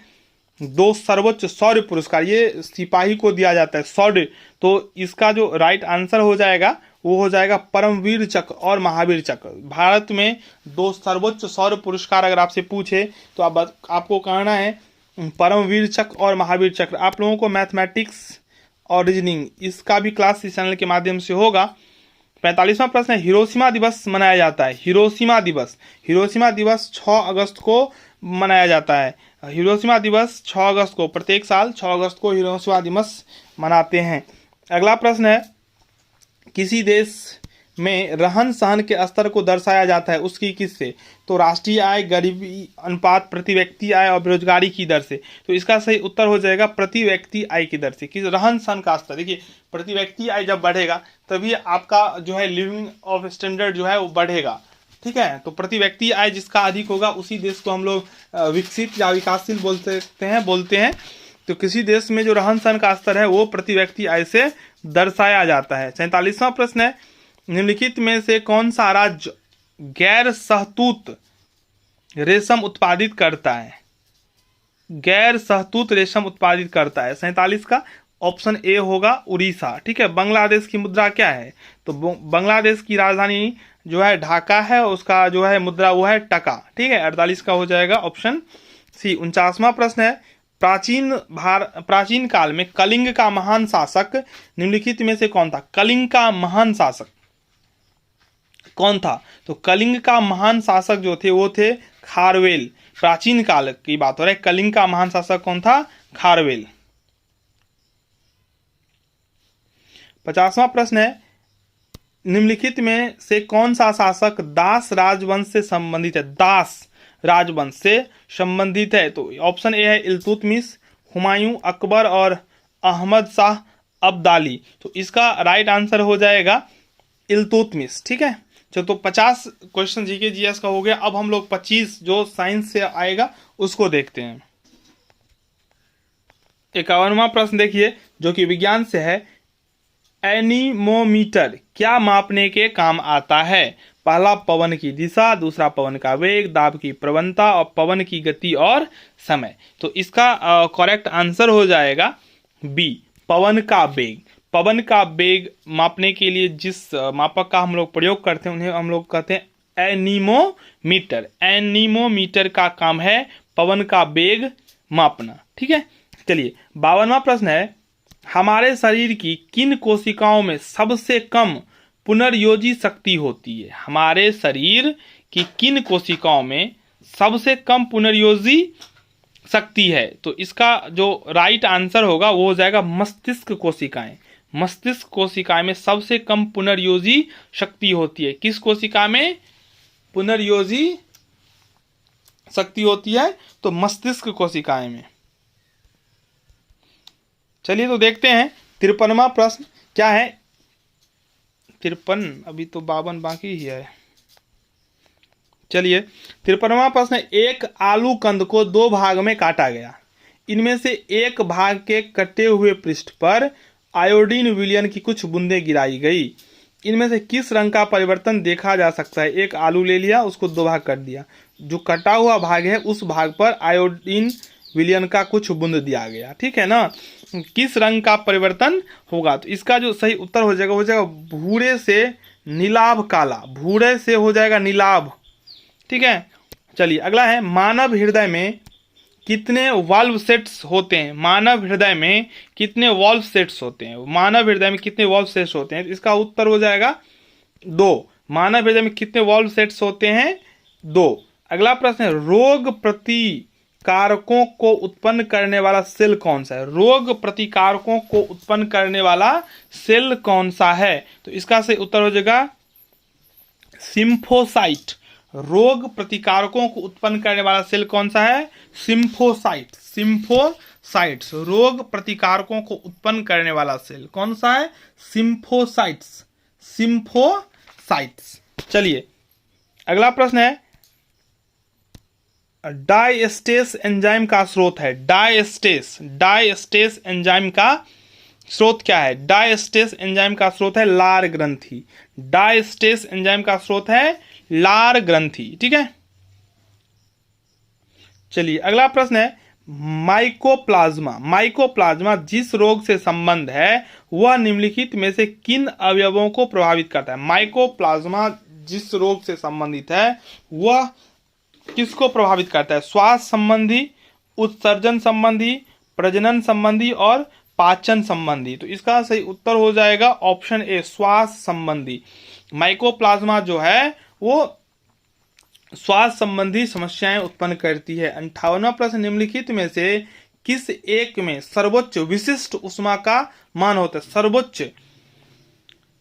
2 सर्वोच्च शौर्य पुरस्कार, ये सिपाही को दिया जाता है शौर्य। तो इसका जो राइट आंसर हो जाएगा वो हो जाएगा परमवीर चक्र और महावीर चक्र। भारत में 2 सर्वोच्च शौर्य पुरस्कार अगर आपसे पूछे तो आपको कहना है परमवीर चक्र और महावीर चक्र। आप लोगों को मैथमेटिक्स और रीजनिंग इसका भी क्लास इस चैनल के माध्यम से होगा। 45वां प्रश्न है, हिरोशिमा दिवस मनाया जाता है। हिरोशिमा दिवस 6 अगस्त को मनाया जाता है। हिरोशिमा दिवस 6 अगस्त को, प्रत्येक साल 6 अगस्त को हिरोशिमा दिवस मनाते हैं। अगला प्रश्न है, किसी देश में रहन सहन के स्तर को दर्शाया जाता है उसकी किससे? तो राष्ट्रीय आय, गरीबी अनुपात, प्रति व्यक्ति आय और बेरोजगारी की दर से। तो इसका सही उत्तर हो जाएगा प्रति व्यक्ति आय की दर से। किस रहन सहन का स्तर, देखिए प्रति व्यक्ति आय जब बढ़ेगा तभी आपका जो है लिविंग ऑफ स्टैंडर्ड जो है वो बढ़ेगा, ठीक है। तो प्रति व्यक्ति आय जिसका अधिक होगा उसी देश को हम लोग विकसित या विकासशील बोलते हैं। तो किसी देश में जो रहन सहन का स्तर है वो प्रति व्यक्ति आय से दर्शाया जाता है। 47वां प्रश्न है, निम्नलिखित में से कौन सा राज्य गैर सहतूत रेशम उत्पादित करता है? गैर सहतूत रेशम उत्पादित करता है 47 का ऑप्शन ए होगा उड़ीसा। ठीक है। बांग्लादेश की मुद्रा क्या है? तो बांग्लादेश की राजधानी जो है ढाका है, उसका जो है मुद्रा वो है टका। ठीक है। 48 का हो जाएगा ऑप्शन सी। 49वां प्रश्न है, प्राचीन काल में कलिंग का महान शासक निम्नलिखित में से कौन था? कलिंग का महान शासक कौन था? तो कलिंग का महान शासक जो थे वो थे खारवेल। प्राचीन काल की बात हो रही है। कलिंग का महान शासक कौन था? खारवेल। 50वां प्रश्न है, निम्नलिखित में से कौन सा शासक दास राजवंश से संबंधित है? दास राजवंश से संबंधित है। तो ऑप्शन ए है इल्तुतमिश, हुमायूं, अकबर और अहमद शाह अब्दाली। तो इसका राइट आंसर हो जाएगा इल्तुतमिश। ठीक है। चलो, तो 50 क्वेश्चन जीके जीएस का हो गया। अब हम लोग 25 जो साइंस से आएगा उसको देखते हैं। 51वां प्रश्न देखिए जो कि विज्ञान से है, एनीमोमीटर क्या मापने के काम आता है? पहला पवन की दिशा, दूसरा पवन का वेग, दाब की प्रवणता और पवन की गति और समय। तो इसका करेक्ट आंसर हो जाएगा बी, पवन का वेग। पवन का वेग मापने के लिए जिस मापक का हम लोग प्रयोग करते हैं उन्हें हम लोग कहते हैं एनीमोमीटर। एनीमोमीटर का काम है पवन का वेग मापना। ठीक है। चलिए, 52वां प्रश्न है, हमारे शरीर की किन कोशिकाओं में सबसे कम पुनर्योजी शक्ति होती है? हमारे शरीर की किन कोशिकाओं में सबसे कम पुनर्योजी शक्ति है? तो इसका जो राइट आंसर होगा वो हो जाएगा मस्तिष्क कोशिकाएं। मस्तिष्क कोशिकाएं में सबसे कम पुनर्योजी शक्ति होती है। किस कोशिका में पुनर्योजी शक्ति होती है? तो मस्तिष्क कोशिकाएं में। चलिए, तो देखते हैं 53वां प्रश्न क्या है। 53, अभी तो 52 बाकी ही है। चलिए, 53वां प्रश्न, एक आलू कंद को 2 भाग में काटा गया। इनमें से एक भाग के कटे हुए पृष्ठ पर आयोडीन विलयन की कुछ बूंदें गिराई गई। इनमें से किस रंग का परिवर्तन देखा जा सकता है? एक आलू ले लिया, उसको 2 भाग कर दिया, जो कटा हुआ भाग है उस भाग पर आयोडीन विलयन का कुछ बूंद दिया गया। ठीक है ना। किस रंग का परिवर्तन होगा? तो इसका जो सही उत्तर हो जाएगा भूरे से नीलाभ काला। भूरे से हो जाएगा नीलाभ। ठीक है। चलिए, अगला है, मानव हृदय में कितने वाल्व सेट्स होते हैं? मानव हृदय में कितने वाल्व सेट्स होते हैं? मानव हृदय में कितने वाल्व सेट्स होते हैं? इसका उत्तर हो जाएगा 2। मानव हृदय में कितने वाल्व सेट्स होते हैं? 2। अगला प्रश्न है, रोग प्रतिकारकों को उत्पन्न करने वाला सेल कौन सा है? रोग प्रतिकारकों को उत्पन्न करने वाला सेल कौन सा है? तो इसका सही उत्तर हो जाएगा सिम्फोसाइट। रोग प्रतिकारकों को उत्पन्न करने वाला सेल कौन सा है? सिम्फोसाइट। सिम्फोसाइट्स रोग प्रतिकारकों को उत्पन्न करने वाला सेल कौन सा है? सिम्फोसाइट्स। सिम्फोसाइट्स। चलिए, अगला प्रश्न है, डायस्टेस एंजाइम का स्रोत है। डायस्टेस एंजाइम का स्रोत क्या है? डायस्टेस एंजाइम का स्रोत है लार ग्रंथि। डायस्टेस एंजाइम का स्रोत है लार ग्रंथि। ठीक है। चलिए, अगला प्रश्न है, माइकोप्लाज्मा जिस रोग से संबंध है वह निम्नलिखित में से किन अवयवों को प्रभावित करता है? माइकोप्लाज्मा जिस रोग से संबंधित है वह किसको प्रभावित करता है? श्वास संबंधी, उत्सर्जन संबंधी, प्रजनन संबंधी और पाचन संबंधी। तो इसका सही उत्तर हो जाएगा ऑप्शन ए, श्वास संबंधी। माइकोप्लाज्मा जो है वो श्वास संबंधी समस्याएं उत्पन्न करती है। 58वां प्रश्न, निम्नलिखित में से किस एक में सर्वोच्च विशिष्ट ऊष्मा का मान होता है? सर्वोच्च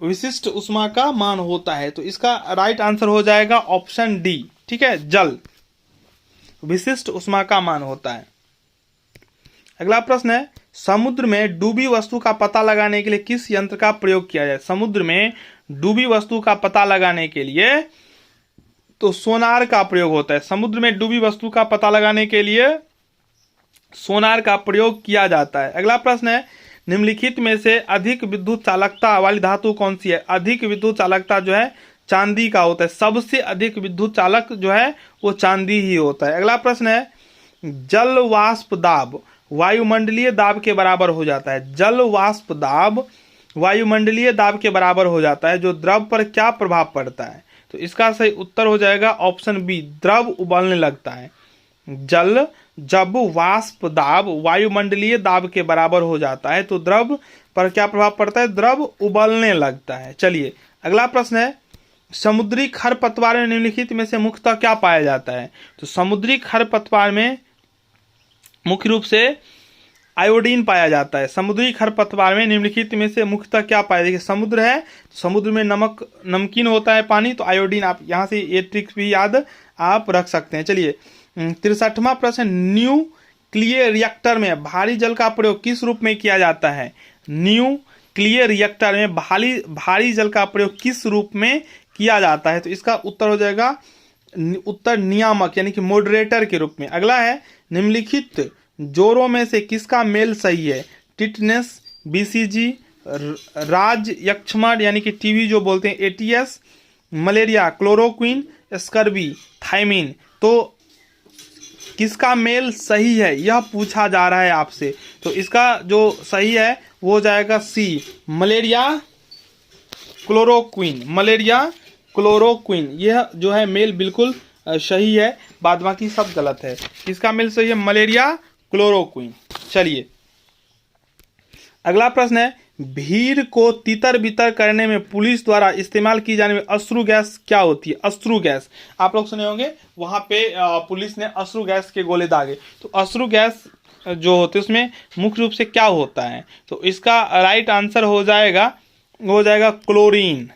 विशिष्ट ऊष्मा का मान होता है। तो इसका राइट आंसर हो जाएगा ऑप्शन डी। ठीक है, जल विशिष्ट ऊष्मा का मान होता है। अगला प्रश्न है, समुद्र में डूबी वस्तु का पता लगाने के लिए किस यंत्र का प्रयोग किया जाए? समुद्र में डूबी वस्तु का पता लगाने के लिए तो सोनार का प्रयोग होता है। समुद्र में डूबी वस्तु का पता लगाने के लिए सोनार का प्रयोग किया जाता है। अगला प्रश्न है, निम्नलिखित में से अधिक विद्युत चालकता वाली धातु कौन सी है? अधिक विद्युत चालकता जो है चांदी का होता है। सबसे अधिक विद्युत चालक जो है वो चांदी ही होता है। अगला प्रश्न है, जल वाष्प दाब वायुमंडलीय दाब के बराबर हो जाता है। जल वाष्प दाब वायुमंडलीय दाब के बराबर हो जाता है, जो द्रव पर क्या प्रभाव पड़ता है? तो इसका सही उत्तर हो जाएगा ऑप्शन बी, द्रव उबलने लगता है। जब वाष्प दाब वायुमंडलीय दाब के बराबर हो जाता है तो द्रव पर क्या प्रभाव पड़ता है? द्रव उबलने लगता है। चलिए अगला प्रश्न है, समुद्री खरपतवार में निम्नलिखित में से मुख्यतः क्या पाया जाता है? तो समुद्री खरपतवार में मुख्य रूप से आयोडीन पाया जाता है। समुद्री खरपतवार में निम्नलिखित में से मुख्यतः क्या पाया? देखिए समुद्र है, समुद्र में नमकीन होता है पानी, तो आयोडीन, आप यहाँ से ये ट्रिक्स भी याद आप रख सकते हैं। चलिए 63वां प्रश्न, न्यूक्लियर रिएक्टर में भारी जल का प्रयोग किस रूप में किया जाता है? न्यूक्लियर रिएक्टर में भारी जल का प्रयोग किस रूप में किया जाता है? तो इसका उत्तर हो जाएगा उत्तर नियामक यानी कि मॉडरेटर के रूप में। अगला है, निम्नलिखित जोरों में से किसका मेल सही है? टिटनेस, बीसीजी, राज यक्षमण यानी कि टीबी जो बोलते हैं ATS, malaria, chloroquine, scurvy, thymine. तो किसका मेल सही है यह पूछा जा रहा है आपसे। तो इसका जो सही है वो हो जाएगा सी, मलेरिया क्लोरोक्विन। मलेरिया क्लोरोक्विन यह जो है मेल बिल्कुल सही है, बाद बाकी सब गलत है। किसका मेल सही है? Malaria chloroquine. चलिए अगला प्रश्न है, भीड़ को तितर बितर करने में पुलिस द्वारा इस्तेमाल की जाने में अश्रु गैस क्या होती है? अश्रु गैस आप लोग सुने होंगे, वहां पे पुलिस ने अश्रु गैस के गोले दागे। तो अश्रु गैस जो होती है उसमें मुख्य रूप से क्या होता है? तो इसका राइट आंसर हो जाएगा क्लोरीन।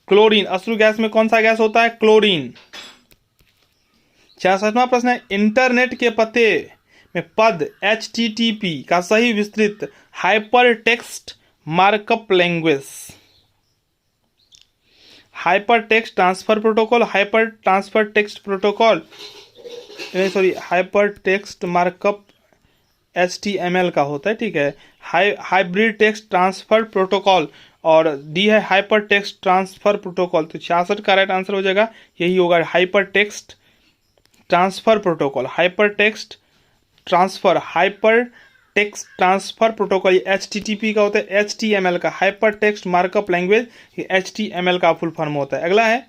क्लोरीन, अश्रु गैस में कौन सा गैस होता है? क्लोरीन। 66वां प्रश्न है, इंटरनेट के पते में पद HTTP का सही विस्तृत hyper text markup language. Hyper text transfer protocol, hyper transfer text protocol, hyper text markup HTML का होता है, ठीक है। हाइब्रिड टेक्स्ट ट्रांसफर प्रोटोकॉल और डी है हाइपर टेक्स्ट ट्रांसफर प्रोटोकॉल। तो 66 का राइट आंसर हो जाएगा यही होगा, hyper text transfer protocol. Hyper text transfer protocol HTTP का होता है, HTML का hyper text markup language HTML का फुल फॉर्म होता है। अगला है,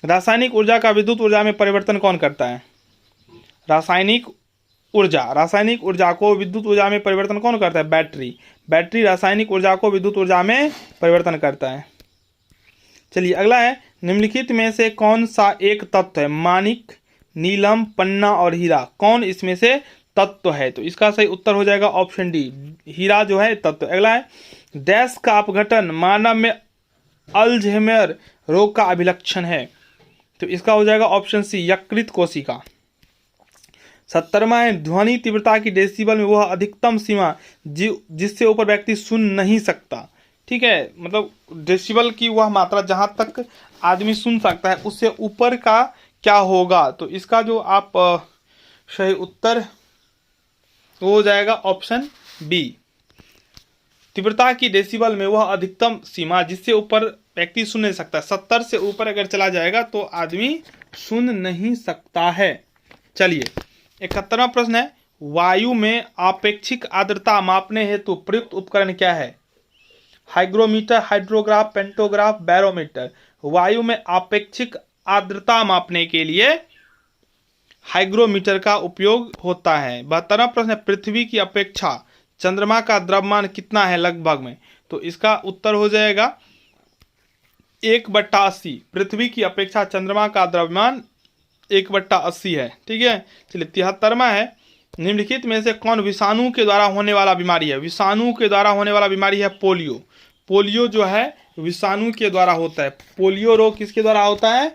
रासायनिक ऊर्जा का विद्युत ऊर्जा में परिवर्तन कौन करता है? रासायनिक ऊर्जा को विद्युत ऊर्जा में परिवर्तन कौन करता है? बैटरी रासायनिक ऊर्जा को विद्युत ऊर्जा में परिवर्तन करता है। चलिए अगला है, निम्नलिखित में से कौन सा एक तत्व है? माणिक, नीलम, पन्ना और हीरा, कौन इसमें से तत्व है? तो इसका सही उत्तर हो जाएगा ऑप्शन डी, हीरा जो है तत्व। अगला है, डैश का अपघटन मानव में अल्जाइमर रोग का अभिलक्षण है। तो इसका हो जाएगा ऑप्शन सी, यकृत कोशिका। 70वां है, ध्वनि तीव्रता की डेसिबल में वह अधिकतम सीमा जिससे ऊपर व्यक्ति सुन नहीं सकता। ठीक है, मतलब डेसिबल की वह मात्रा जहां तक आदमी सुन सकता है उससे ऊपर का क्या होगा? तो इसका जो आप सही उत्तर वो हो जाएगा ऑप्शन बी, तीव्रता की डेसिबल में वह अधिकतम सीमा जिससे ऊपर व्यक्ति सुन नहीं सकता। 70 से ऊपर अगर चला जाएगा तो आदमी सुन नहीं सकता है। चलिए 71वां प्रश्न है, वायु में आपेक्षिक आर्द्रता मापने हेतु प्रयुक्त उपकरण क्या है? Hygrometer, hydrograph, pantograph, barometer. वायु में आपेक्षिक आर्द्रता मापने के लिए हाइग्रोमीटर का उपयोग होता है। 72वां प्रश्न है, पृथ्वी की अपेक्षा चंद्रमा का द्रव्यमान कितना है लगभग में? तो इसका उत्तर हो जाएगा 1/80। पृथ्वी की अपेक्षा चंद्रमा का द्रव्यमान 1/80 है। ठीक है, चलिए 73वां है, निम्नलिखित में से कौन विषाणु के द्वारा होने वाला बीमारी है? विषाणु के द्वारा होने वाला बीमारी है पोलियो। पोलियो जो है विषाणु के द्वारा होता है। पोलियो रोग किसके द्वारा होता है?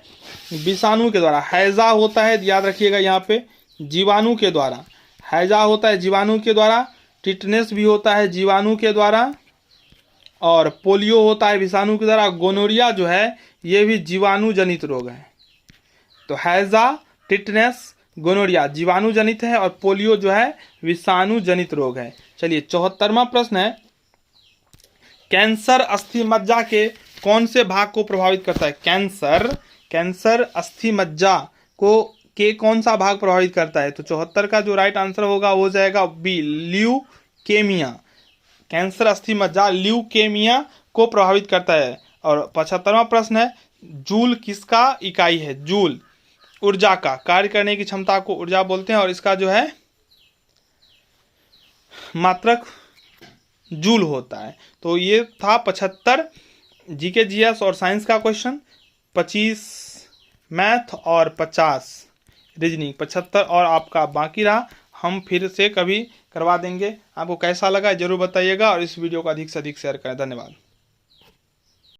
विषाणु के द्वारा। हैजा होता है, याद रखिएगा यहाँ पे, जीवाणु के द्वारा। हैजा होता है जीवाणु के द्वारा, टिटनेस भी होता है जीवाणु के द्वारा, और पोलियो होता है विषाणु के द्वारा। गोनोरिया जो है ये भी जीवाणु जनित रोग है। तो हैजा, टिटनेस, गोनोरिया जीवाणु जनित है और पोलियो जो है विषाणु जनित रोग है। चलिए 74वां प्रश्न है, कैंसर अस्थि मज्जा के कौन से भाग को प्रभावित करता है? कैंसर अस्थि मज्जा को के कौन सा भाग प्रभावित करता है? तो 74 का जो राइट आंसर होगा वो जाएगा बी, ल्यूकेमिया। कैंसर अस्थि मज्जा ल्यूकेमिया को प्रभावित करता है। और 75वां प्रश्न है, जूल किसका इकाई है? जूल ऊर्जा का, कार्य करने की क्षमता को ऊर्जा बोलते हैं और इसका जो है मात्रक जूल होता है। तो ये था 75 जीके जीएस और साइंस का क्वेश्चन, 25 मैथ और 50 रीजनिंग, 75 और आपका बाकी रहा। हम फिर से कभी करवा देंगे। आपको कैसा लगा जरूर बताइएगा और इस वीडियो को अधिक से अधिक शेयर करें। धन्यवाद।